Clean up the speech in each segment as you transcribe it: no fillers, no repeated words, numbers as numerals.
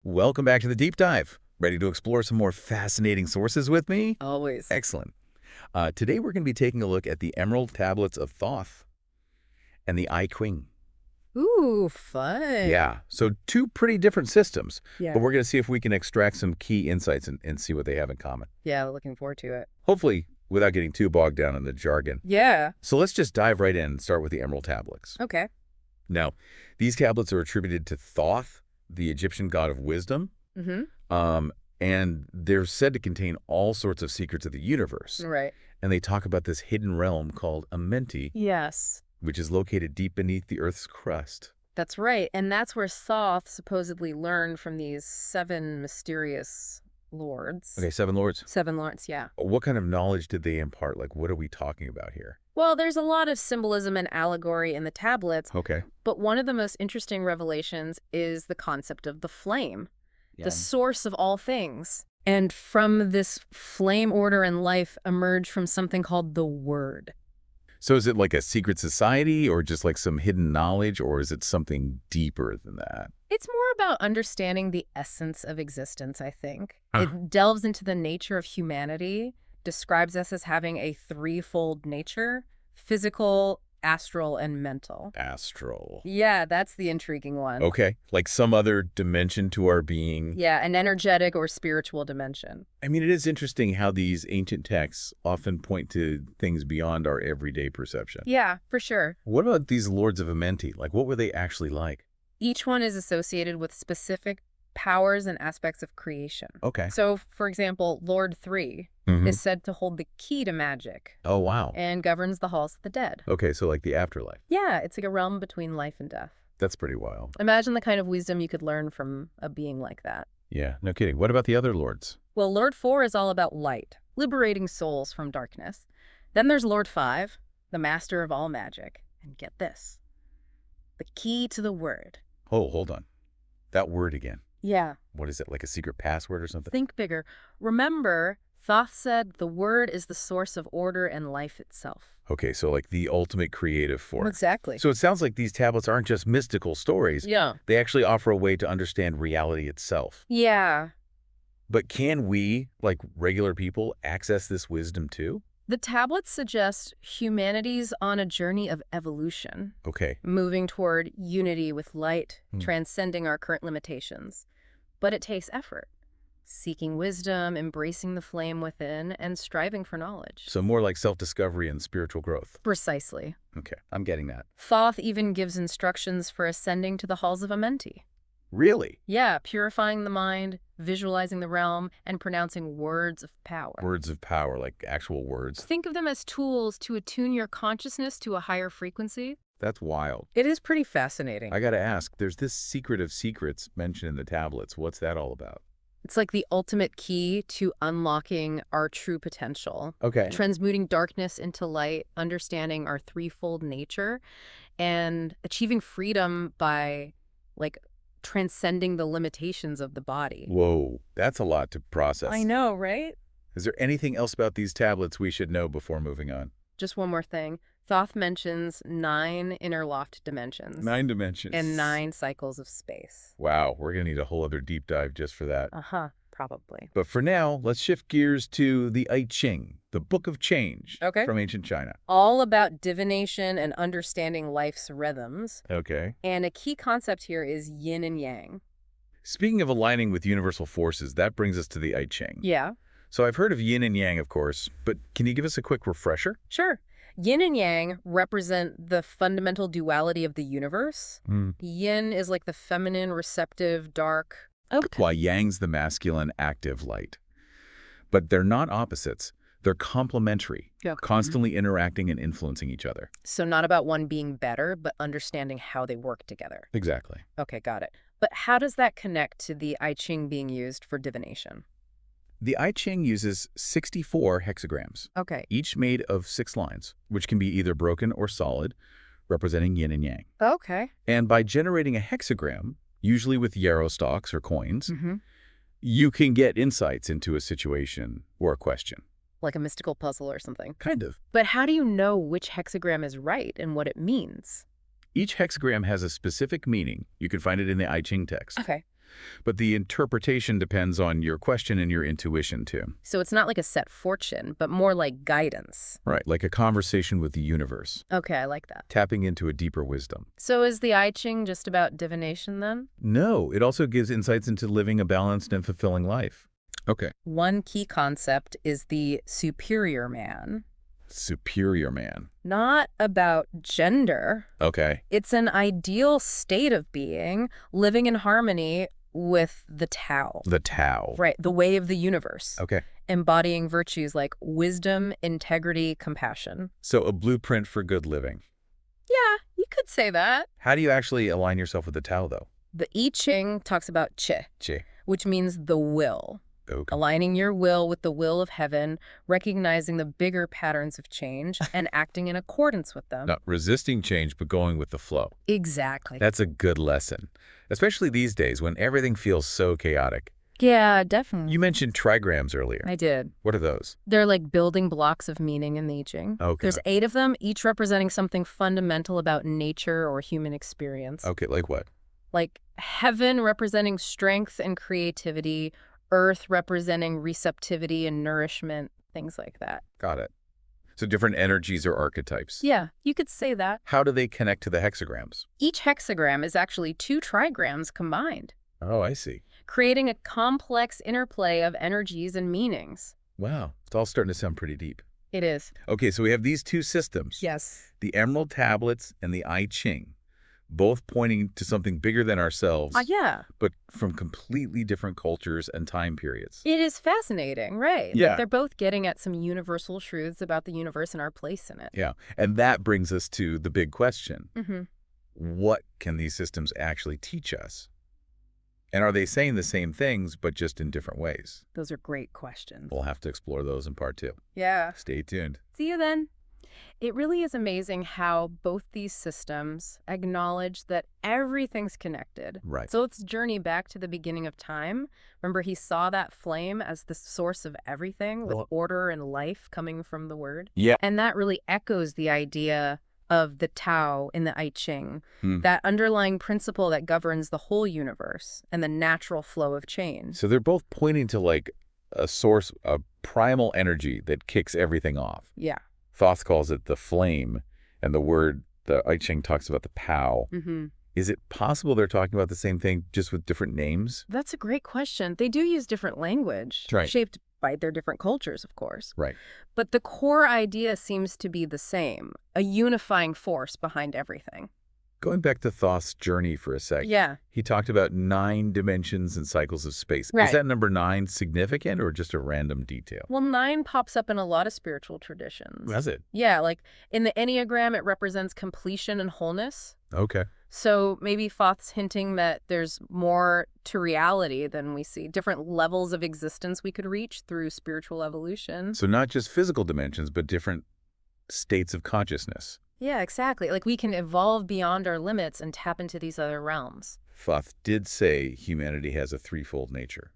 Welcome back to the deep dive. Ready to explore some more fascinating sources with me? Always. Excellent. Today we're going to be taking a look at the Emerald Tablets of Thoth and the I Ching. Ooh, fun. Yeah, so two pretty different systems, Yeah. but we're going to see if we can extract some key insights and see what they have in common. Yeah, looking forward to it. Hopefully, without getting too bogged down in the jargon. Yeah. So let's just dive right in and start with the Emerald Tablets. Okay. Now, these tablets are attributed to Thoth, the Egyptian god of wisdom, Mm-hmm. and they're said to contain all sorts of secrets of the universe. Right. And they talk about this hidden realm called Amenti, Yes. which is located deep beneath the Earth's crust. That's right. And that's where Thoth supposedly learned from these 7 mysterious lords. Okay, Seven Lords. 7 lords, yeah. What kind of knowledge did they impart? Like, what are we talking about here? Well, there's a lot of symbolism and allegory in the tablets, Okay. but one of the most interesting revelations is the concept of the flame, the source of all things. And from this flame, order, and life emerge from something called the Word. So is it like a secret society or just like some hidden knowledge, or is it something deeper than that? It's more about understanding the essence of existence, I think. Huh. It delves into the nature of humanity, describes us as having a threefold nature: physical, astral, and mental. Astral. Yeah, that's the intriguing one. Okay, like some other dimension to our being. Yeah, an energetic or spiritual dimension. I mean, it is interesting how these ancient texts often point to things beyond our everyday perception. Yeah, for sure. What about these Lords of Amenti? Like, what were they actually like? Each one is associated with specific powers and aspects of creation. Okay. So, for example, Lord 3 Mhm. is said to hold the key to magic Oh, wow. and governs the halls of the dead. Okay, so like the afterlife. Yeah, it's like a realm between life and death. That's pretty wild. Imagine the kind of wisdom you could learn from a being like that. Yeah, no kidding. What about the other lords? Well, Lord 4 is all about light, liberating souls from darkness. Then there's Lord 5, the master of all magic. And get this, the key to the Word. Oh, hold on. That word again. Yeah, What is it, like a secret password or something? think bigger. Remember, Thoth said the Word is the source of order and life itself. Okay, so like the ultimate creative force. Exactly. So it sounds like these tablets aren't just mystical stories. Yeah. They actually offer a way to understand reality itself. Yeah. But can we, like regular people, access this wisdom too? The tablets suggest humanity's on a journey of evolution, Okay. moving toward unity with light, Hmm. transcending our current limitations. But it takes effort. Seeking wisdom, embracing the flame within, and striving for knowledge. So more like self-discovery and spiritual growth. Precisely. Okay, I'm getting that. Thoth even gives instructions for ascending to the halls of Amenti. Really? Yeah, purifying the mind, visualizing the realm, and pronouncing words of power. Words of power, like actual words. Think of them as tools to attune your consciousness to a higher frequency. That's wild. It is pretty fascinating. I gotta ask, there's this secret of secrets mentioned in the tablets. What's that all about? It's like the ultimate key to unlocking our true potential, Okay. transmuting darkness into light, understanding our threefold nature, and achieving freedom by, like, transcending the limitations of the body. Whoa, that's a lot to process. I know, right? Is there anything else about these tablets we should know before moving on? Just one more thing. Thoth mentions 9 interlocked dimensions 9 dimensions. and 9 cycles of space. Wow, we're gonna need a whole other deep dive just for that. Uh-huh, probably. But for now, let's shift gears to the I Ching, the Book of Change Okay. from ancient China. All about divination and understanding life's rhythms. Okay. And a key concept here is yin and yang. Speaking of aligning with universal forces, that brings us to the I Ching. Yeah, So I've heard of yin and yang, of course, but can you give us a quick refresher? sure. Yin and yang represent the fundamental duality of the universe. Yin is like the feminine, receptive, dark. Okay. While yang's the masculine, active light. But they're not opposites. They're complementary, Yeah. constantly interacting and influencing each other. So not about one being better, but understanding how they work together. Exactly. Okay, got it. But how does that connect to the I Ching being used for divination? The I Ching uses 64 hexagrams, Okay. each made of 6 lines, which can be either broken or solid, representing yin and yang. Okay. And by generating a hexagram, usually with yarrow stalks or coins, Mm-hmm. you can get insights into a situation or a question. Like a mystical puzzle or something. Kind of. But how do you know which hexagram is right and what it means? Each hexagram has a specific meaning. You can find it in the I Ching text. Okay. But the interpretation depends on your question and your intuition, too. So it's not like a set fortune, but more like guidance. Right, like a conversation with the universe, Okay, I like that. tapping into a deeper wisdom. So is the I Ching just about divination then? No, it also gives insights into living a balanced and fulfilling life. Okay. One key concept is the superior man. Superior man. Not about gender. Okay. It's an ideal state of being, living in harmony with the Tao. The Tao. Right, the way of the universe. Okay. Embodying virtues like wisdom, integrity, compassion. So a blueprint for good living. Yeah, you could say that. How do you actually align yourself with the Tao, though? The I Ching talks about Qi, Che. which means the will. Okay. Aligning your will with the will of heaven, recognizing the bigger patterns of change, and acting in accordance with them. Not resisting change, but going with the flow. Exactly. That's a good lesson, especially these days when everything feels so chaotic. Yeah, definitely. You mentioned trigrams earlier. I did. What are those? They're like building blocks of meaning in the I Ching. Okay. There's 8 of them, each representing something fundamental about nature or human experience. Okay, like what? Like heaven representing strength and creativity, earth representing receptivity and nourishment, things like that. Got it. So different energies or archetypes. Yeah, you could say that. How do they connect to the hexagrams? Each hexagram is actually 2 trigrams combined, Oh, I see. creating a complex interplay of energies and meanings. Wow, it's all starting to sound pretty deep. It is. Okay, so we have these 2 systems. Yes. The Emerald Tablets and the I Ching, both pointing to something bigger than ourselves, Yeah. but from completely different cultures and time periods. It is fascinating, right? Yeah. Like they're both getting at some universal truths about the universe and our place in it. Yeah, and that brings us to the big question. Mm-hmm. What can these systems actually teach us? And are they saying the same things, but just in different ways? Those are great questions. We'll have to explore those in part 2. Yeah. Stay tuned. See you then. It really is amazing how both these systems acknowledge that everything's connected. Right. So let's journey back to the beginning of time. Remember, he saw that flame as the source of everything, with Well- order and life coming from the word. Yeah. And that really echoes the idea of the Tao in the I Ching, that underlying principle that governs the whole universe and the natural flow of change. So they're both pointing to like a source, a primal energy that kicks everything off. Yeah. Thoth calls it the flame, and the I Ching talks about the Pao. Mm-hmm. Is it possible they're talking about the same thing just with different names? That's a great question. They do use different language, Right. shaped by their different cultures, of course. Right. But the core idea seems to be the same, a unifying force behind everything. Going back to Thoth's journey for a sec, Yeah. he talked about 9 dimensions and cycles of space. Right. Is that number 9 significant or just a random detail? Well, 9 pops up in a lot of spiritual traditions. That's it. Yeah, like in the Enneagram, it represents completion and wholeness. Okay. So maybe Thoth's hinting that there's more to reality than we see, different levels of existence we could reach through spiritual evolution. So not just physical dimensions, but different states of consciousness. Yeah, exactly. Like we can evolve beyond our limits and tap into these other realms. Thoth did say humanity has a threefold nature: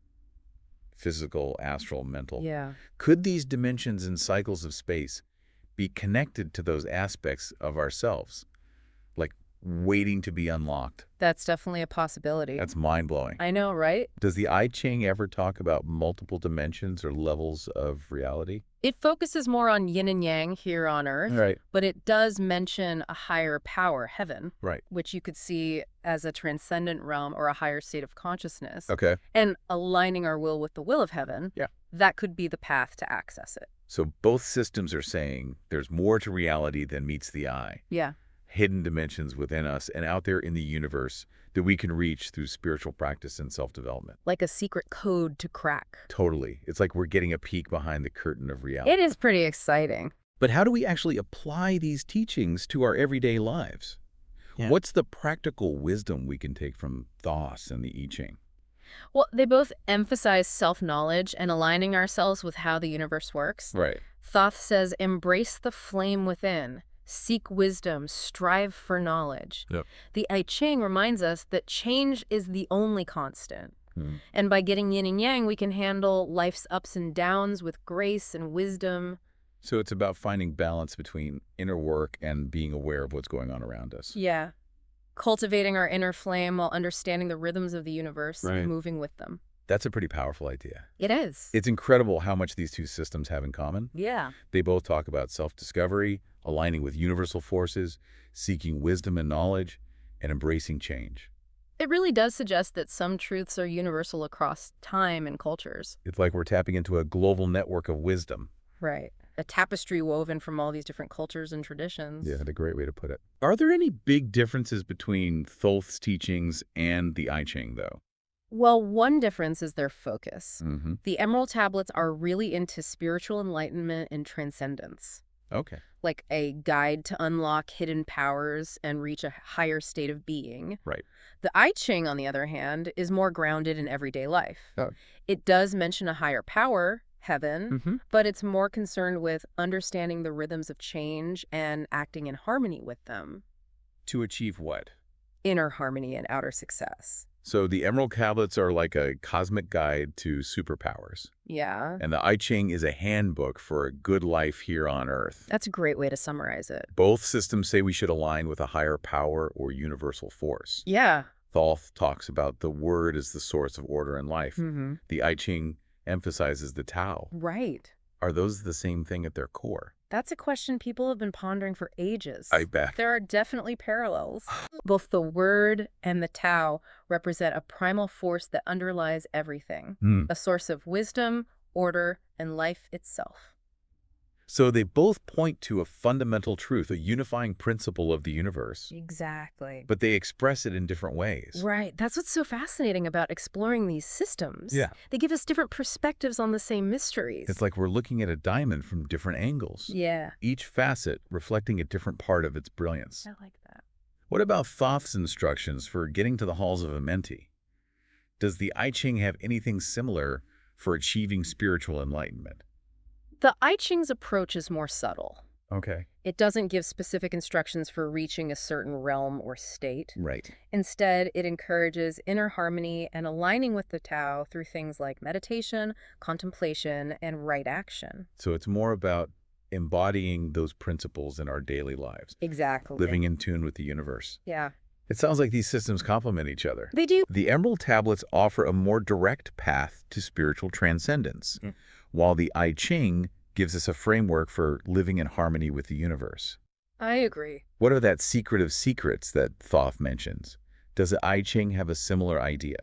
physical, astral, mental. Yeah. Could these dimensions and cycles of space be connected to those aspects of ourselves, like waiting to be unlocked? That's definitely a possibility. That's mind-blowing. I know, right? Does the I Ching ever talk about multiple dimensions or levels of reality? It focuses more on yin and yang here on Earth, Right. but it does mention a higher power, heaven, Right. which you could see as a transcendent realm or a higher state of consciousness. Okay. And aligning our will with the will of heaven, Yeah. that could be the path to access it. So both systems are saying there's more to reality than meets the eye. Yeah. Hidden dimensions within us and out there in the universe that we can reach through spiritual practice and self-development. Like a secret code to crack. Totally. It's like we're getting a peek behind the curtain of reality. It is pretty exciting. But how do we actually apply these teachings to our everyday lives? Yeah. What's the practical wisdom we can take from Thoth and the I Ching? Well, they both emphasize self-knowledge and aligning ourselves with how the universe works. Right. Thoth says, embrace the flame within. Seek wisdom, strive for knowledge. Yep. The I Ching reminds us that change is the only constant. Hmm. And by getting yin and yang, we can handle life's ups and downs with grace and wisdom. So it's about finding balance between inner work and being aware of what's going on around us. Yeah. cultivating our inner flame while understanding the rhythms of the universe, Right. moving with them. That's a pretty powerful idea. It is. It's incredible how much these two systems have in common. Yeah. They both talk about self-discovery, aligning with universal forces, seeking wisdom and knowledge, and embracing change. It really does suggest that some truths are universal across time and cultures. It's like we're tapping into a global network of wisdom. Right. A tapestry woven from all these different cultures and traditions. Yeah, that's a great way to put it. Are there any big differences between Thoth's teachings and the I Ching, though? Well, one difference is their focus. Mm-hmm. The Emerald Tablets are really into spiritual enlightenment and transcendence, Okay. like a guide to unlock hidden powers and reach a higher state of being. Right. The I Ching, on the other hand, is more grounded in everyday life. Oh. It does mention a higher power, heaven, Mm-hmm. but it's more concerned with understanding the rhythms of change and acting in harmony with them. To achieve what? Inner harmony and outer success. So the Emerald Tablets are like a cosmic guide to superpowers. Yeah, And the I Ching is a handbook for a good life here on Earth. that's a great way to summarize it. Both systems say we should align with a higher power or universal force. Yeah. Thoth talks about the word as the source of order in life. Mm-hmm. The I Ching emphasizes the Tao. Right. Are those the same thing at their core? That's a question people have been pondering for ages. I bet. There are definitely parallels. Both the word and the Tao represent a primal force that underlies everything, a source of wisdom, order, and life itself. So they both point to a fundamental truth, a unifying principle of the universe, Exactly. but they express it in different ways. Right. That's what's so fascinating about exploring these systems. Yeah. They give us different perspectives on the same mysteries. It's like we're looking at a diamond from different angles, Yeah. each facet reflecting a different part of its brilliance. I like that. What about Thoth's instructions for getting to the halls of Amenti? Does the I Ching have anything similar for achieving spiritual enlightenment? The I Ching's approach is more subtle. Okay. It doesn't give specific instructions for reaching a certain realm or state. Right. Instead, it encourages inner harmony and aligning with the Tao through things like meditation, contemplation, and right action. So it's more about embodying those principles in our daily lives, Exactly. living in tune with the universe. Yeah. It sounds like these systems complement each other. They do. The Emerald Tablets offer a more direct path to spiritual transcendence, while the I Ching gives us a framework for living in harmony with the universe. I agree. What are that secret of secrets that Thoth mentions? Does the I Ching have a similar idea?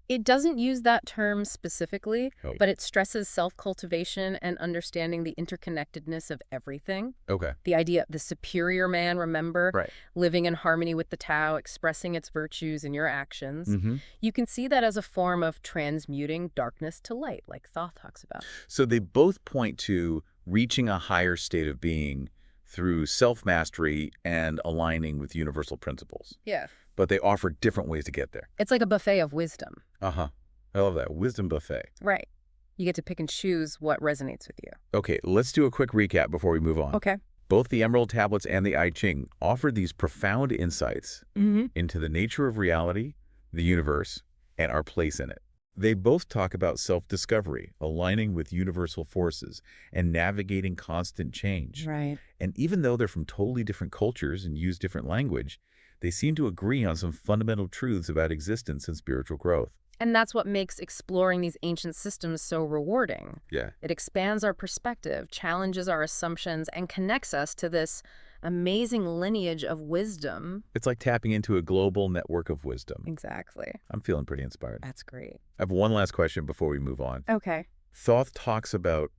It doesn't use that term specifically, Oh. but it stresses self-cultivation and understanding the interconnectedness of everything. Okay. The idea of the superior man, remember? Right. Living in harmony with the Tao, expressing its virtues in your actions. Mm-hmm. You can see that as a form of transmuting darkness to light, like Thoth talks about. So they both point to reaching a higher state of being through self-mastery and aligning with universal principles. Yeah. But they offer different ways to get there. It's like a buffet of wisdom. Uh-huh. I love that. Wisdom buffet. Right. You get to pick and choose what resonates with you. Okay, let's do a quick recap before we move on. Okay. Both the Emerald Tablets and the I Ching offer these profound insights Mm-hmm. into the nature of reality, the universe, and our place in it. They both talk about self-discovery, aligning with universal forces, and navigating constant change. Right. And even though they're from totally different cultures and use different language, they seem to agree on some fundamental truths about existence and spiritual growth. And that's what makes exploring these ancient systems so rewarding. Yeah. It expands our perspective, challenges our assumptions, and connects us to this amazing lineage of wisdom. It's like tapping into a global network of wisdom. Exactly. I'm feeling pretty inspired. That's great. I have one last question before we move on. Okay. Thoth talks about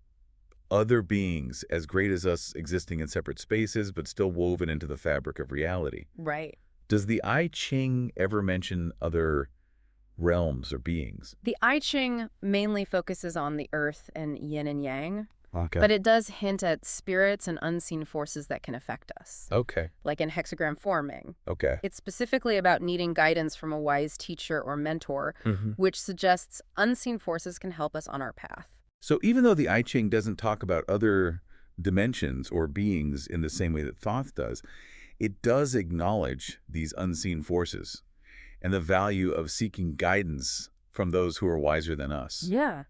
other beings as great as us existing in separate spaces, but still woven into the fabric of reality. Right. Does the I Ching ever mention other realms or beings? The I Ching mainly focuses on the earth and yin and yang, Okay. but it does hint at spirits and unseen forces that can affect us, Okay. like in hexagram forming. Okay. It's specifically about needing guidance from a wise teacher or mentor, Mm-hmm. which suggests unseen forces can help us on our path. So even though the I Ching doesn't talk about other dimensions or beings in the same way that Thoth does, it does acknowledge these unseen forces and the value of seeking guidance from those who are wiser than us. Yeah,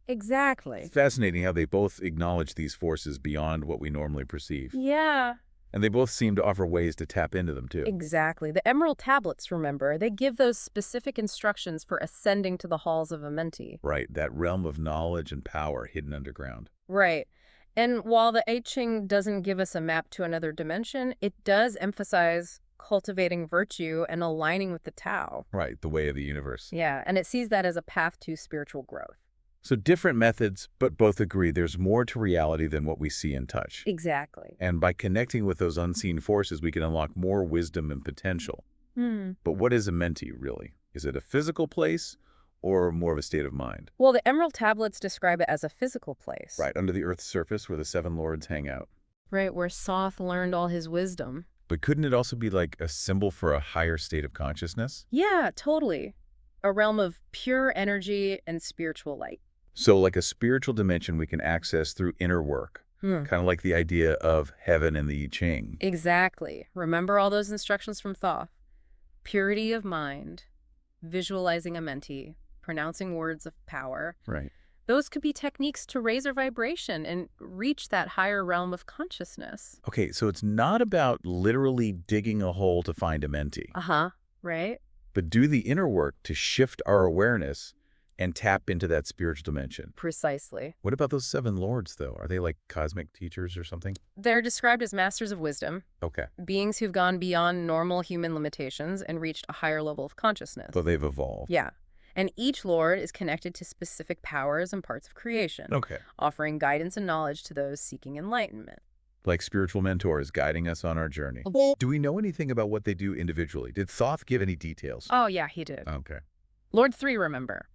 exactly. It's fascinating how they both acknowledge these forces beyond what we normally perceive. Yeah, And they both seem to offer ways to tap into them, too. Exactly. The Emerald Tablets, remember, they give those specific instructions for ascending to the halls of Amenti. Right, that realm of knowledge and power hidden underground. Right. And while the I Ching doesn't give us a map to another dimension, it does emphasize cultivating virtue and aligning with the Tao. Right, the way of the universe. Yeah, and it sees that as a path to spiritual growth. So different methods, but both agree there's more to reality than what we see and touch. Exactly. And by connecting with those unseen forces, we can unlock more wisdom and potential. But what is Amenti, really? Is it a physical place or more of a state of mind? Well, the Emerald Tablets describe it as a physical place. Right, under the Earth's surface where the seven lords hang out. Right, where Soth learned all his wisdom. But couldn't it also be like a symbol for a higher state of consciousness? Yeah, totally. A realm of pure energy and spiritual light. So like a spiritual dimension we can access through inner work, kind of like the idea of heaven in the I Ching. Exactly. Remember all those instructions from Thoth? Purity of mind, visualizing Amenti, pronouncing words of power. Right. Those could be techniques to raise our vibration and reach that higher realm of consciousness. Okay, so it's not about literally digging a hole to find Amenti, Right? but do the inner work to shift our awareness and tap into that spiritual dimension. Precisely. What about those seven lords, though? Are they like cosmic teachers or something? They're described as masters of wisdom, Okay. beings who've gone beyond normal human limitations and reached a higher level of consciousness. So they've evolved. Yeah. And each lord is connected to specific powers and parts of creation, Okay. offering guidance and knowledge to those seeking enlightenment. Like spiritual mentors guiding us on our journey. Do we know anything about what they do individually? Did Thoth give any details? Oh, yeah, he did. Okay. Lord 3, remember.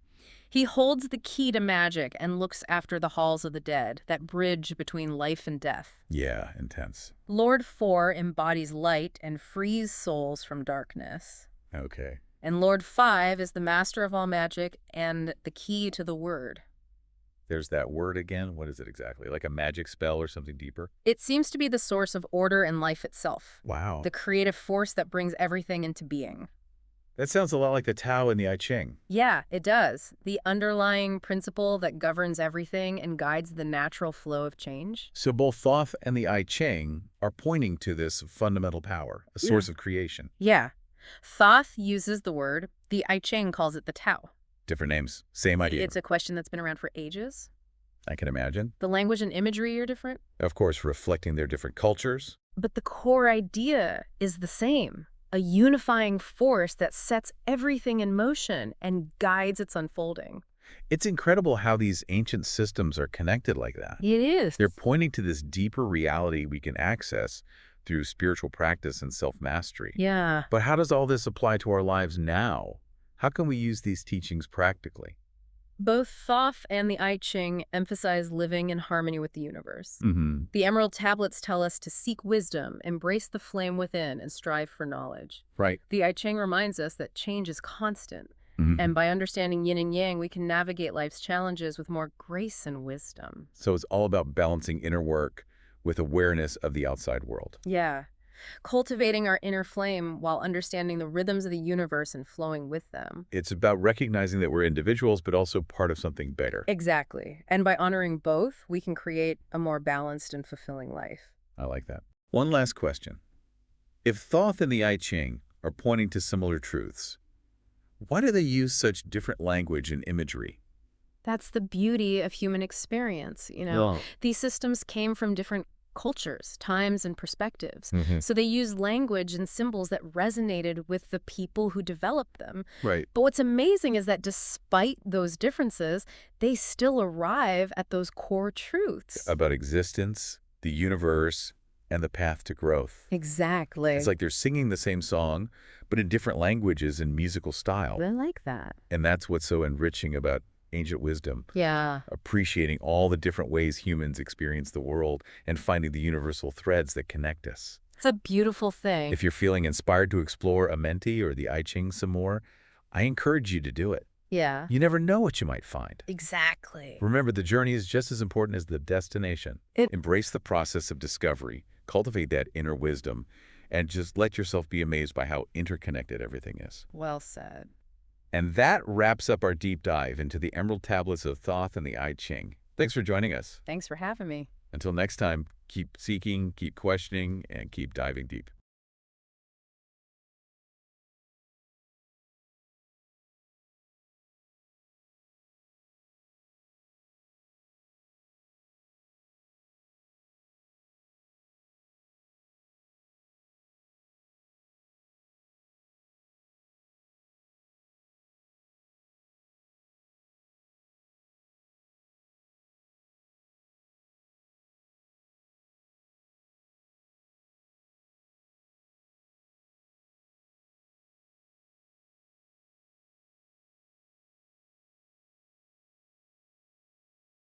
He holds the key to magic and looks after the halls of the dead, that bridge between life and death. Yeah, intense. Lord 4 embodies light and frees souls from darkness. Okay. And Lord 5 is the master of all magic and the key to the word. There's that word again. What is it exactly? Like a magic spell or something deeper? It seems to be the source of order and life itself. Wow. The creative force that brings everything into being. That sounds a lot like the Tao in the I Ching. Yeah, it does. The underlying principle that governs everything and guides the natural flow of change. So both Thoth and the I Ching are pointing to this fundamental power, a source of creation. Yeah. Thoth uses the word. The I Ching calls it the Tao. Different names, same idea. It's a question that's been around for ages. I can imagine. The language and imagery are different. Of course, reflecting their different cultures. But the core idea is the same. A unifying force that sets everything in motion and guides its unfolding. It's incredible how these ancient systems are connected like that. It is. They're pointing to this deeper reality we can access through spiritual practice and self-mastery. Yeah. But how does all this apply to our lives now? How can we use these teachings practically? Both Thoth and the I Ching emphasize living in harmony with the universe. The Emerald Tablets tell us to seek wisdom, embrace the flame within, and strive for knowledge. Right. The I Ching reminds us that change is constant, and by understanding yin and yang, we can navigate life's challenges with more grace and wisdom. So it's all about balancing inner work with awareness of the outside world. Yeah. Cultivating our inner flame while understanding the rhythms of the universe and flowing with them. It's about recognizing that we're individuals, but also part of something bigger. Exactly. And by honoring both, we can create a more balanced and fulfilling life. I like that. One last question. If Thoth and the I Ching are pointing to similar truths, why do they use such different language and imagery? That's the beauty of human experience, you know. These systems came from different cultures, times, and perspectives. So they use language and symbols that resonated with the people who developed them. Right. But what's amazing is that despite those differences, they still arrive at those core truths. About existence, the universe, and the path to growth. Exactly. It's like they're singing the same song, but in different languages and musical style. I like that. And that's what's so enriching about ancient wisdom. Yeah. Appreciating all the different ways humans experience the world and finding the universal threads that connect us. It's a beautiful thing. If you're feeling inspired to explore Amenti or the I Ching some more, I encourage you to do it. Yeah. You never know what you might find. Exactly. Remember, the journey is just as important as the destination. Embrace the process of discovery, cultivate that inner wisdom, and just let yourself be amazed by how interconnected everything is. Well said. And that wraps up our deep dive into the Emerald Tablets of Thoth and the I Ching. Thanks for joining us. Thanks for having me. Until next time, Keep seeking, keep questioning, and keep diving deep.